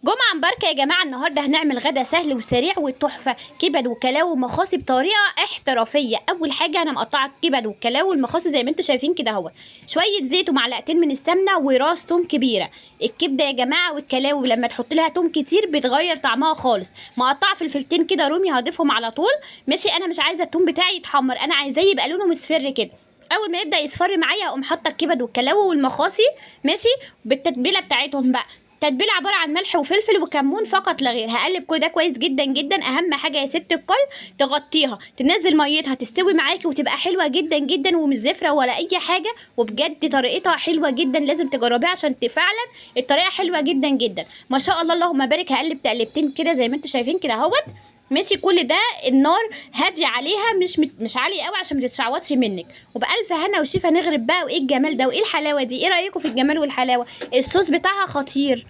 جمعة مباركة يا جماعة. النهاردة هنعمل غدا سهل وسريع وتحفة، كبد وكلاوي ومخاصي بطريقة احترافية. أول حاجة أنا مقطعة الكبد والكلاوي والمخاصي زي ما انتوا شايفين كده اهو، شوية زيت ومعلقتين من السمنة وراس توم كبيرة. الكبدة يا جماعة والكلاوي لما تحط لها توم كتير بتغير طعمها خالص. مقطعة فلفلتين كده رومي هضيفهم على طول. ماشي، أنا مش عايزة التوم بتاعي يتحمر، أنا عايزاه يبقى لونه مصفر كده. اول ما يبدا يصفر معايا هقوم حاطه الكبد والكلاوي والمخاصي، ماشي، بالتتبيله بتاعتهم بقى. تتبيله عباره عن ملح وفلفل وكمون فقط لا غير. هقلب كل ده كويس جدا جدا. اهم حاجه يا ست الكل تغطيها، تنزل ميتها تستوي معاكي وتبقى حلوه جدا جدا ومش زفره ولا اي حاجه. وبجد طريقتها حلوه جدا، لازم تجربيها عشان فعلا الطريقه حلوه جدا جدا. ما شاء الله اللهم بارك. هقلب تقلبتين كده زي ما انتوا شايفين كده اهوت. ماشي، كل ده النار هاديه عليها، مش عاليه قوي عشان ما تتشعوطش منك. وبألف هنا وشيفه نغرب بقى. وايه الجمال ده وايه الحلاوه دي؟ ايه رايكم في الجمال والحلاوه؟ الصوص بتاعها خطير.